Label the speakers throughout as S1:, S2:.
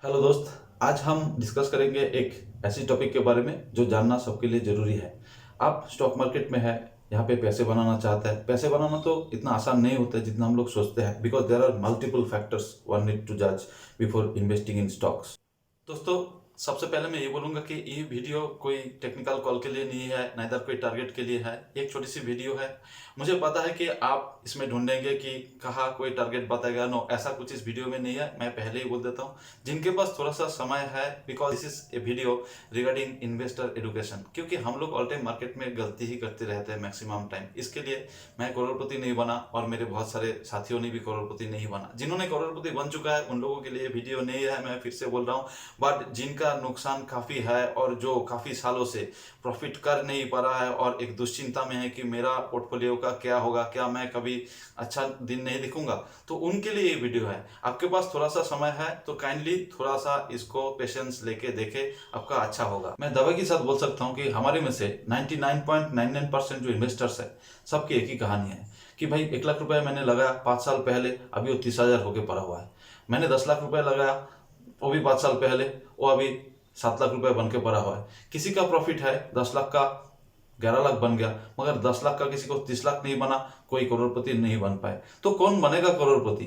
S1: Hello दोस्त। आज हम डिस्कस करेंगे एक ऐसी टॉपिक के बारे में जो जानना सबके लिए ज़रूरी है। आप स्टॉक मार्केट में है, यहाँ पे पैसे बनाना चाहते हैं। पैसे बनाना तो इतना आसान नहीं होता है जितना हम लोग सोचते हैं, because there are multiple factors one need to जज बिफोर इन्वेस्टिंग इन स्टॉक्स। दोस्तों, सबसे पहले मैं ये बोलूँगा कि ये वीडियो कोई टेक्निकल कॉल के लिए नहीं है, नाइदर कोई टारगेट के लिए है। एक छोटी सी वीडियो है। मुझे पता है कि आप इसमें ढूंढेंगे कि कहाँ कोई टारगेट बताएगा। नो, ऐसा कुछ इस वीडियो में नहीं है। मैं पहले ही बोल देता हूँ, जिनके पास थोड़ा सा समय है, because this is a video regarding investor education, क्योंकि हम लोग ऑल टाइम मार्केट में गलती ही करते रहते हैं मैक्सिमम टाइम। इसके लिए मैं करोड़पति नहीं बना और मेरे बहुत सारे साथियों ने भी करोड़पति नहीं बना। जिन्होंने करोड़पति बन चुका है उन लोगों के लिए वीडियो नहीं है, मैं फिर से बोल रहा हूँ। बट जिनका नुकसान काफ़ी है और जो काफ़ी सालों से प्रॉफिट कर नहीं पा रहा है और एक दुश्चिंता में है कि मेरा पोर्टफोलियो का क्या होगा, क्या मैं कभी अच्छा दिन नहीं दिखूंगा, तो उनके लिए ये वीडियो है। आपके पास थोड़ा सा समय है तो काइंडली थोड़ा सा इसको पेशेंस लेके देखे, आपका अच्छा होगा। मैं दावे के साथ बोल सकता हूँ कि हमारे में से 99.99% जो इन्वेस्टर्स है, सबकी एक ही कहानी है कि भाई 1 लाख रुपए मैंने लगाया 5 साल पहले, अभी वो 30,000 होके पड़ा हुआ है। मैंने 10 लाख रुपए लगाया, वो भी 5 साल पहले, वो अभी 7 लाख रुपए बन के पड़ा हुआ है। किसी का प्रॉफिट है 10 लाख का, 11 लाख बन गया, मगर 10 लाख का किसी को 30 लाख नहीं बना, कोई करोड़पति नहीं बन पाए। तो कौन बनेगा करोड़पति?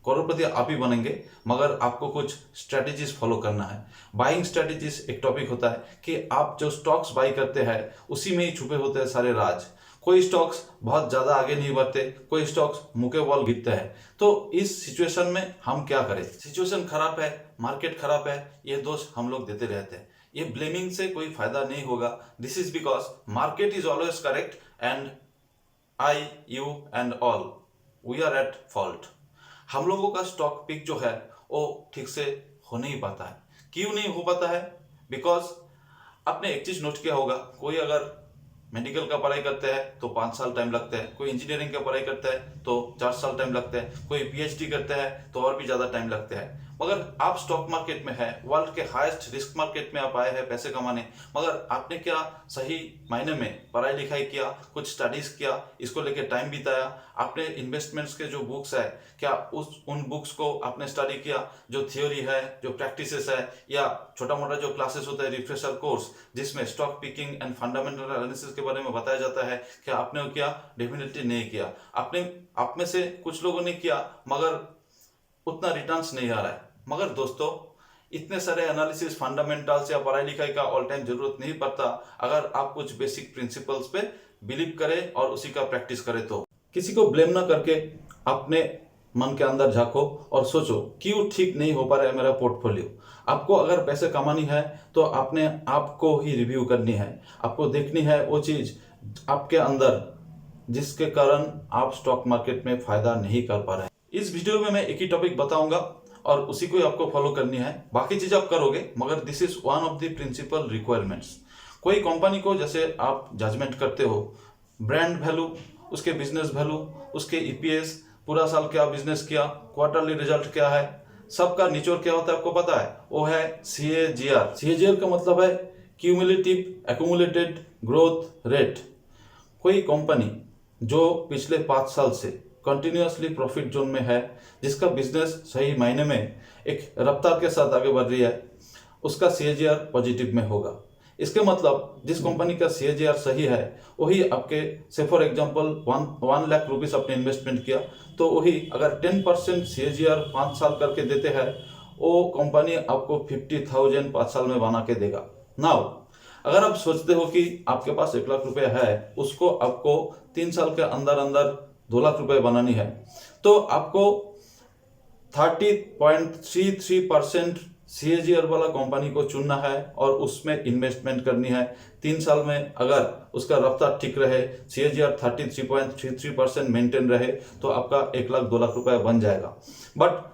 S1: करोड़पति आप ही बनेंगे, मगर आपको कुछ स्ट्रेटेजीज फॉलो करना है। बाइंग स्ट्रेटेजीज एक टॉपिक होता है कि आप जो स्टॉक्स बाई करते हैं उसी में ही छुपे होते हैं सारे राज। कोई स्टॉक्स बहुत ज्यादा आगे नहीं बढ़ते, कोई स्टॉक्स मुके बॉल गिरते हैं। तो इस सिचुएशन में हम क्या करें? सिचुएशन खराब है, मार्केट खराब है, ये दोष हम लोग देते रहते हैं। ये ब्लेमिंग से कोई फायदा नहीं होगा। This is because market is always correct and I, you and all, we are at fault. हम लोगों का स्टॉक पिक जो है वो ठीक से हो नहीं पाता है। क्यों नहीं हो पाता है? बिकॉज आपने एक चीज नोट किया होगा, कोई अगर मेडिकल का पढ़ाई करते हैं तो 5 साल टाइम लगता है, कोई इंजीनियरिंग का पढ़ाई करता है तो 4 साल टाइम लगता है, कोई पीएचडी करते हैं तो और भी ज्यादा टाइम लगता है। मगर आप स्टॉक मार्केट में है, वर्ल्ड के हाईएस्ट रिस्क मार्केट में आप आए हैं पैसे कमाने, मगर आपने क्या सही मायने में पढ़ाई लिखाई किया, कुछ स्टडीज किया, इसको लेके टाइम बिताया? आपने इन्वेस्टमेंट्स के जो बुक्स है, क्या उन बुक्स को आपने स्टडी किया? जो थियोरी है, जो प्रैक्टिसेस है, या छोटा मोटा जो क्लासेस होता है, रिफ्रेशर कोर्स जिसमें stock picking and fundamental analysis के बारे में बताया जाता है, क्या आपने वो किया? डेफिनेटली नहीं किया। आपने, आप में से कुछ लोगों ने किया, मगर उतना रिटर्न्स नहीं आ रहा है। मगर दोस्तों, इतने सारे एनालिसिस, फंडामेंटल्स या पढ़ाई लिखाई का ऑल टाइम जरूरत नहीं पड़ता, अगर आप कुछ बेसिक प्रिंसिपल्स पे बिलीव करें और उसी का प्रैक्टिस करें। तो किसी को ब्लेम ना करके अपने मन के अंदर झांको और सोचो क्यों ठीक नहीं हो पा रहा है मेरा पोर्टफोलियो। आपको अगर पैसे कमानी है तो आपने आपको ही रिव्यू करनी है। आपको देखनी है वो चीज आपके अंदर जिसके कारण आप स्टॉक मार्केट में फायदा नहीं कर पा रहे हैं। इस वीडियो में मैं एक ही टॉपिक बताऊंगा और उसी को ही आपको फॉलो करनी है। बाकी चीज आप करोगे, मगर this is one of the principal requirements. कोई कंपनी को जैसे आप जजमेंट करते हो, ब्रांड वैल्यू, उसके बिजनेस वैल्यू, उसके ईपीएस, पूरा साल क्या बिजनेस किया, क्वार्टरली रिजल्ट क्या है, सबका निचोड़ क्या होता है आपको पता है? वो है सीएजीआर। सीएजीआर का मतलब है क्यूमुलेटिव एक्यूमुलेटेड ग्रोथ रेट। कोई कंपनी जो पिछले 5 साल से कंटिन्यूअसली प्रॉफिट जोन में है, जिसका बिजनेस सही मायने में एक रफ्तार के साथ आगे बढ़ रही है, उसका सीएजीआर पॉजिटिव में होगा। इसके मतलब जिस कंपनी का सीएजीआर सही है वही आपके, से फॉर एग्जांपल 1 लाख रुपीस आपने इन्वेस्टमेंट किया, तो वही अगर 10% सीएजीआर 5 साल करके देते हैं, वो कंपनी आपको 50,000 5 साल में बना के देगा। नाउ अगर आप सोचते हो कि आपके पास 1 लाख रुपए है, उसको आपको 3 साल के अंदर अंदर 2 लाख रुपए बनानी है, तो आपको 30.33% सीएजीआर वाला कंपनी को चुनना है और उसमें इन्वेस्टमेंट करनी है। 3 साल में अगर उसका रफ्तार ठीक रहे, सीएजीआर 33.33% मेंटेन रहे, तो आपका 1 लाख 2 लाख रुपए बन जाएगा। बट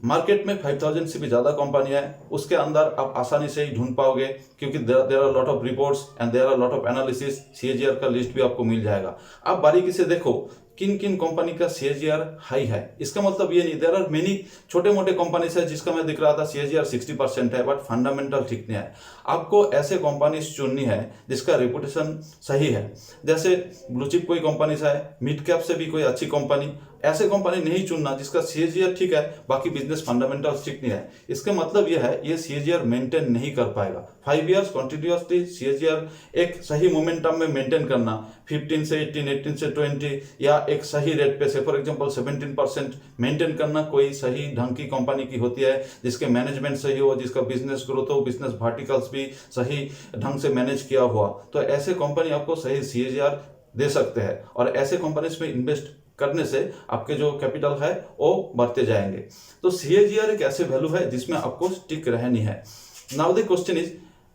S1: मार्केट में 5,000 से भी ज्यादा कंपनी है, उसके अंदर आप आसानी से ही ढूंढ पाओगे, क्योंकि there are lot of reports and there are lot of analysis. CAGR का लिस्ट भी आपको मिल जाएगा। आप बारीकी से देखो किन किन कंपनी का सीएजीआर हाई है। इसका मतलब ये नहीं, देयर आर मेनी छोटे मोटे कंपनीज है जिसका मैं दिख रहा था सीएजीआर 60% है, बट फंडामेंटल ठीक नहीं है। आपको ऐसे कंपनीज चुननी है जिसका रेपुटेशन सही है। जैसे ब्लू चिप कोई कंपनीज है, मिड कैप से भी कोई अच्छी कंपनी, ऐसे कंपनी नहीं चुनना जिसका सीएजीआर ठीक है, बाकी बिजनेस फंडामेंटल्स ठीक नहीं है। इसका मतलब यह है ये सीएजीआर मेंटेन नहीं कर पाएगा। 5 इयर्स कंटिन्यूअसली सीएजीआर एक सही मोमेंटम में मेंटेन करना, 15 से 18, 18 से 20 या एक सही रेट पे से फॉर एग्जांपल 17% मेंटेन करना कोई सही ढंग की कंपनी की होती है, जिसके मैनेजमेंट सही हो, जिसका बिजनेस ग्रोथ हो, बिजनेस वर्टिकल्स भी सही ढंग से मैनेज किया हुआ, तो ऐसे कंपनी आपको सही सीएजीआर दे सकते हैं। और ऐसे कंपनीज में इन्वेस्ट करने से आपके जो कैपिटल है वो बढ़ते जाएंगे। तो सीएजीआर एक ऐसे वैल्यू है जिसमें आपको स्टिक रहनी है। Now the question is,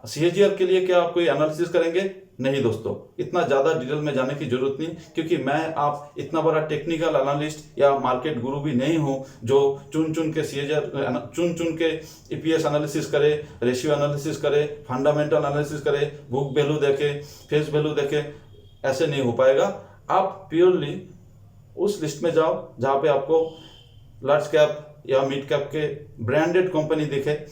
S1: CAGR के लिए क्या आप कोई एनालिसिस करेंगे? नहीं दोस्तों, इतना ज्यादा डिटेल में जाने की जरूरत नहीं, क्योंकि मैं आप इतना बड़ा टेक्निकल एनालिस्ट या मार्केट गुरु भी नहीं हूं जो चुन चुन के सीएजीआर चुन के ईपीएस एनालिसिस करे, रेशियो एनालिसिस करे, फंडामेंटल एनालिसिस करे, बुक वैल्यू देखे, फेस वैल्यू देखे, ऐसे नहीं हो पाएगा। आप प्योरली उस लिस्ट में जाओ जहां पे आपको लार्ज कैप या मिड कैप के ब्रांडेड कंपनी दिखे,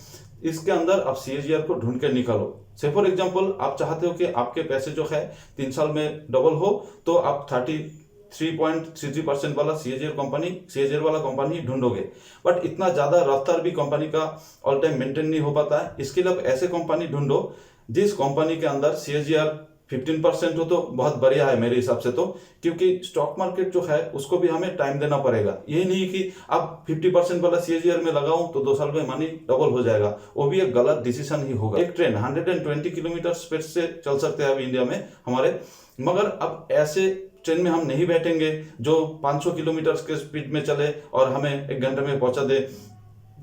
S1: इसके अंदर आप सीएजीआर को ढूंढ के निकालो। से फॉर एग्जांपल आप चाहते हो कि आपके पैसे जो है 3 साल में डबल हो, तो आप 33.33% वाला सीएजीआर वाला कंपनी ढूंढोगे। बट इतना ज्यादा रफ्तार भी कंपनी का ऑल टाइम मेंटेन नहीं हो पाता है। इसके लिए आप ऐसे कंपनी ढूंढो जिस कंपनी के अंदर सीएजीआर 15% हो तो बहुत बढ़िया है मेरे हिसाब से, तो क्योंकि स्टॉक मार्केट जो है उसको भी हमें टाइम देना पड़ेगा। ये नहीं कि अब 50% वाला सीएजीआर में लगाऊं तो 2 साल में मनी डबल हो जाएगा, वो भी एक गलत डिसीजन ही होगा। एक ट्रेन 120 किलोमीटर स्पीड से चल सकते हैं अब इंडिया में हमारे, मगर अब ऐसे ट्रेन में हम नहीं बैठेंगे जो 500 किलोमीटर के स्पीड में चले और हमें 1 घंटे में पहुंचा दे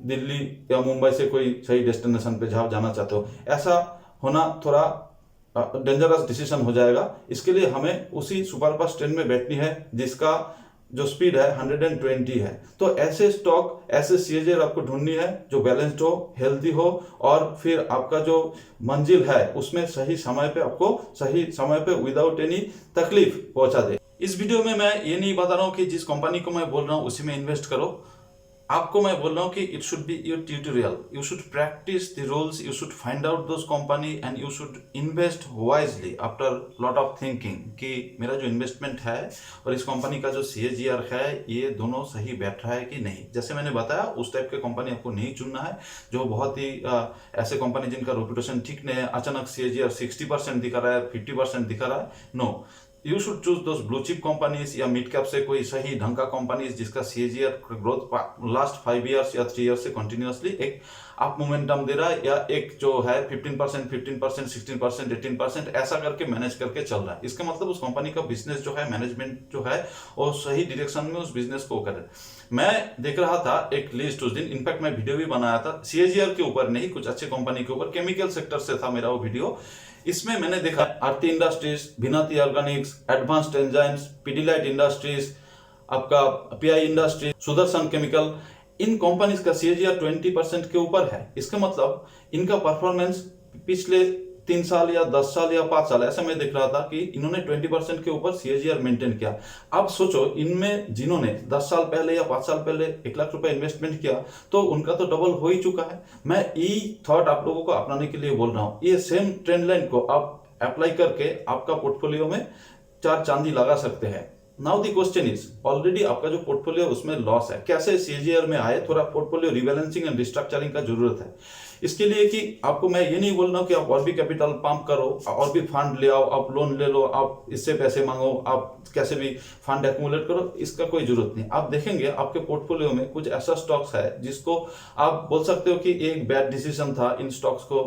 S1: दिल्ली या मुंबई से कोई सही डेस्टिनेशन पे जहां जाना चाहते हो। ऐसा होना थोड़ा डेंजरस डिसीजन हो जाएगा। इसके लिए हमें उसी सुपरफास्ट ट्रेन में बैठनी है जिसका जो स्पीड है 120 है। तो ऐसे स्टॉक, ऐसे सीएजीआर आपको ढूंढनी है जो बैलेंस्ड हो, हेल्दी हो, और फिर आपका जो मंजिल है उसमें सही समय पे आपको सही समय पे विदाउट एनी तकलीफ पहुंचा दे। इस वीडियो में मैं ये नहीं बता रहा हूँ कि जिस कंपनी को मैं बोल रहा हूँ उसी में इन्वेस्ट करो। आपको मैं बोल रहा हूँ कि it should be your tutorial, you should practice the rules, you should find out those company and you should invest wisely after lot of thinking कि मेरा जो इन्वेस्टमेंट है और इस कंपनी का जो सीएजीआर है ये दोनों सही बैठ रहा है कि नहीं। जैसे मैंने बताया उस टाइप के कंपनी आपको नहीं चुनना है जो बहुत ही ऐसे कंपनी जिनका रेपुटेशन ठीक नहीं है, अचानक सीएजीआर 60% दिखा रहा है, 50% दिखा रहा है। No, you should choose those blue chip companies या मिड कैप से कोई सही ढंग का कंपनीज जिसका सीएजीआर ग्रोथ लास्ट 5 इयर्स या 3 इयर्स से कंटिन्यूअसली एक अप मोमेंटम दे रहा है, या एक जो है 15%, 16%, 18% ऐसा करके मैनेज करके चल रहा है। इसका मतलब उस कंपनी का बिजनेस जो है, मैनेजमेंट जो है वो सही डायरेक्शन में उस बिजनेस को करे। मैं देख रहा था एक लिस्ट उस दिन, इनफैक्ट मैं वीडियो भी बनाया था सीएजीआर के ऊपर नहीं, कुछ अच्छे कंपनी के ऊपर, केमिकल सेक्टर से था मेरा वो वीडियो। इसमें मैंने देखा Aarti industries, Vinati organics, advanced enzymes, Pidilite industries, आपका पीआई इंडस्ट्री, सुदर्शन केमिकल, इन कंपनीज का सीएजीआर 20% के ऊपर है। इसका मतलब इनका परफॉर्मेंस पिछले 3 साल या 10 साल या 5 साल ऐसा मैं देख रहा था कि इन्होंने 20% के ऊपर सीएजीआर मेंटेन किया। अब सोचो इनमें जिन्होंने 10 साल पहले या 5 साल पहले 1 लाख रुपए इन्वेस्टमेंट किया तो उनका तो डबल हो ही चुका है। मैं ये थॉट आप लोगों को अपनाने के लिए बोल रहा हूँ। ये सेम ट्रेंड लाइन को आप अप्लाई करके आपका पोर्टफोलियो में 4 चांदी लगा सकते हैं। Now the question is, already आपका जो पोर्टफोलियो उसमें लॉस है, कैसे सीएजीआर में आए? थोड़ा पोर्टफोलियो रिबैलेंसिंग एंड रिस्ट्रक्चरिंग का जरूरत है। इसके लिए कि आपको मैं ये नहीं बोल रहा हूं कि आप और भी कैपिटल पंप करो, और भी फंड ले आओ, आप लोन ले लो, आप इससे पैसे मांगो, आप कैसे भी फंड एक्यूमुलेट करो, इसका कोई जरूरत नहीं। आप देखेंगे आपके पोर्टफोलियो में कुछ ऐसा स्टॉक्स है जिसको आप बोल सकते हो कि एक बैड डिसीजन था इन स्टॉक्स को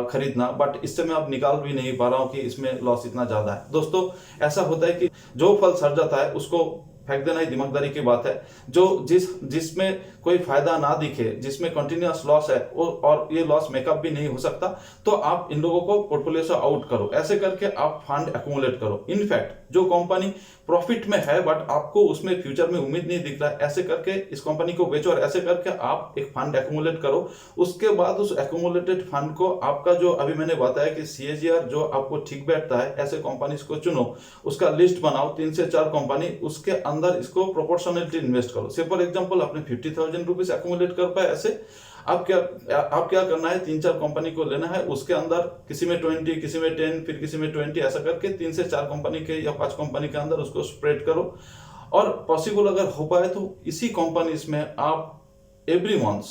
S1: खरीदना, बट इससे मैं अब निकाल भी नहीं पा रहा हूं कि इसमें लॉस इतना ज्यादा है। दोस्तों ऐसा होता है कि जो फल सड़ जाता है उसको फेंक देना ही दिमागदारी की बात है। जो जिसमें कोई फायदा ना दिखे, जिसमें कंटिन्यूअस लॉस है और ये लॉस मेकअप भी नहीं हो सकता, तो आप इन लोगों को पोर्टफोलियो से आउट करो। ऐसे करके आप फंड एक्यूमुलेट करो। इनफैक्ट जो कंपनी प्रॉफिट में है बट आपको उसमें फ्यूचर में उम्मीद नहीं दिख रहा है, ऐसे करके इस कंपनी को बेचो और ऐसे करके आप एक फंड एक्यूमुलेट करो। उसके बाद उस एक्यूमुलेटेड फंड को आपका जो अभी मैंने बताया कि सीएजीआर जो आपको ठीक बैठता है, ऐसे कंपनीज को चुनो, उसका लिस्ट बनाओ 3 से 4 कंपनी, उसके अंदर इसको प्रोपोर्शनली इन्वेस्ट करो। से फॉर एग्जांपल आपने 50,000 रुपीज एक्यूमुलेट कर पाए, ऐसे आप क्या करना है, 3-4 कंपनी को लेना है, उसके अंदर किसी में 20, किसी में 10, फिर किसी में 20, ऐसा करके 3 से 4 कंपनी के या 5 कंपनी के अंदर उसको स्प्रेड करो। और पॉसिबल अगर हो पाए तो इसी कंपनीज में आप एवरी मंथ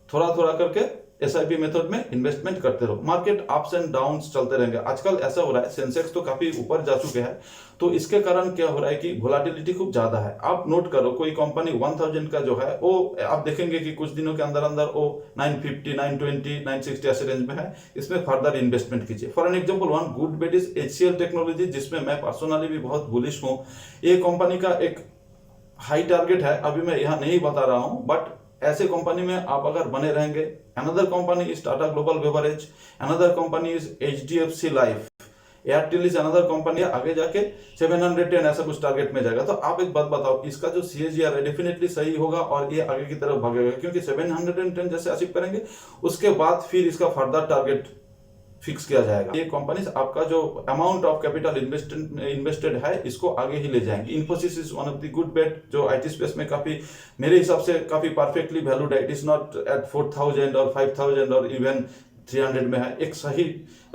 S1: थोड़ा थोड़ा करके एसआईपी मेथड में इन्वेस्टमेंट करते रहो। मार्केट अप्स एंड डाउन्स चलते रहेंगे। आजकल ऐसा हो रहा है, सेंसेक्स तो काफी ऊपर जा चुके हैं, तो इसके कारण क्या हो रहा है कि वोलाटिलिटी खूब ज्यादा है। आप नोट करो, कोई कंपनी 1000 का जो है वो आप देखेंगे कि कुछ दिनों के अंदर अंदर वो 950, 920, 960 ऐसे रेंज में है। इसमें फर्दर इन्वेस्टमेंट कीजिए। For an example, one good bet is HCL technology, जिसमें मैं पर्सनली भी बहुत बुलिश हूँ। ये कंपनी का एक हाई टारगेट है, अभी मैं यहाँ नहीं बता रहा हूँ, बट ऐसे कंपनी में आप अगर बने रहेंगे। Another company is Tata global beverage, another company is HDFC life, Airtel is another company, आगे जाके 710 ऐसा कुछ टारगेट में जाएगा। तो आप एक बात बताओ, इसका जो CAGR है डेफिनेटली सही होगा और ये आगे की तरफ भागेगा, क्योंकि 710 जैसे अचीव करेंगे उसके बाद फिर इसका फर्दर टारगेट फिक्स किया जाएगा। ये कंपनीज आपका जो अमाउंट ऑफ कैपिटल इन्वेस्टेड है इसको आगे ही ले जाएंगे। Infosys is one of the good bet, जो IT स्पेस में काफी मेरे हिसाब से काफी परफेक्टली वैल्यूड है। इट इज नॉट एट 4000 और 5000 और इवन 300 में है, एक सही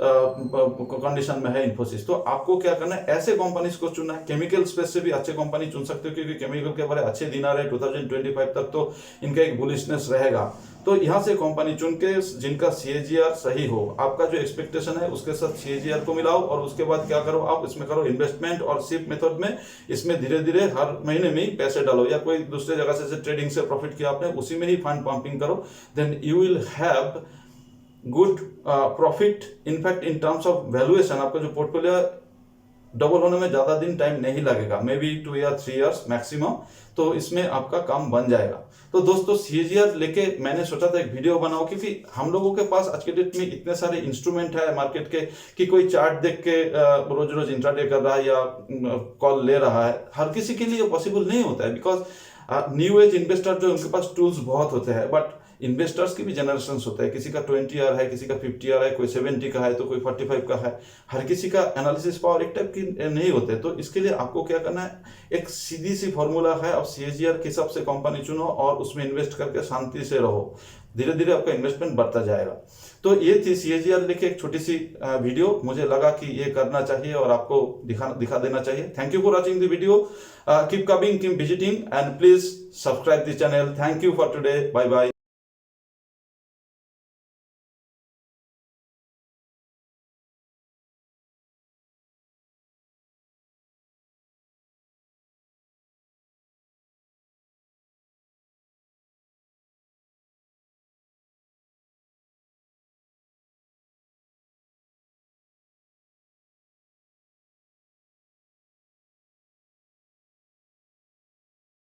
S1: कंडीशन में है इन्फोसिस। तो आपको क्या करना है, ऐसे कंपनीज को चुनना है। केमिकल स्पेस से भी अच्छे कंपनी चुन सकते हो, क्योंकि केमिकल के बड़े अच्छे दिन आ रहे हैं 2025 तक, तो इनका एक बुलिशनेस रहेगा। तो यहाँ से कंपनी चुन के जिनका CAGR सही हो, आपका जो एक्सपेक्टेशन है उसके साथ CAGR को मिलाओ, और उसके बाद क्या करो, आप इसमें करो इन्वेस्टमेंट और SIP मेथड में। इसमें धीरे धीरे हर महीने में ही पैसे डालो, या कोई दूसरे जगह से ट्रेडिंग से प्रॉफिट किया आपने उसी में ही फंड पंपिंग करो। Then you will have good profit. In fact in terms of valuation आपका जो पोर्टफोलियो डबल होने में ज्यादा दिन टाइम नहीं लगेगा, मे बी 2 या 3 इयर्स मैक्सिमम, तो इसमें आपका काम बन जाएगा। तो दोस्तों, CAGR लेके मैंने सोचा था एक वीडियो बनाओ, क्योंकि हम लोगों के पास आज के डेट में इतने सारे इंस्ट्रूमेंट है मार्केट के कि कोई चार्ट देख के रोज रोज इंट्राडे कर रहा है या कॉल ले रहा है। हर किसी के लिए पॉसिबल नहीं होता है, बिकॉज न्यू एज इन्वेस्टर जो उनके पास टूल्स बहुत होते हैं, बट इन्वेस्टर्स की भी जनरेशन होता है। किसी का 20 ईयर है, किसी का 50 ईयर है, कोई 70 का है, तो कोई 45 का है। हर किसी का एनालिसिस पावर एक टाइप की नहीं होते। तो इसके लिए आपको क्या करना है, एक सीधी सी फॉर्मूला है, आप CAGR के हिसाब से कंपनी चुनो और उसमें इन्वेस्ट करके शांति से रहो। धीरे धीरे आपका इन्वेस्टमेंट बढ़ता जाएगा। तो ये थी CAGR लेके एक छोटी सी वीडियो। मुझे लगा कि ये करना चाहिए और आपको दिखा देना चाहिए। Thank you for watching the video. Keep coming, keep visiting, and please subscribe the channel. Thank you for today. Bye bye.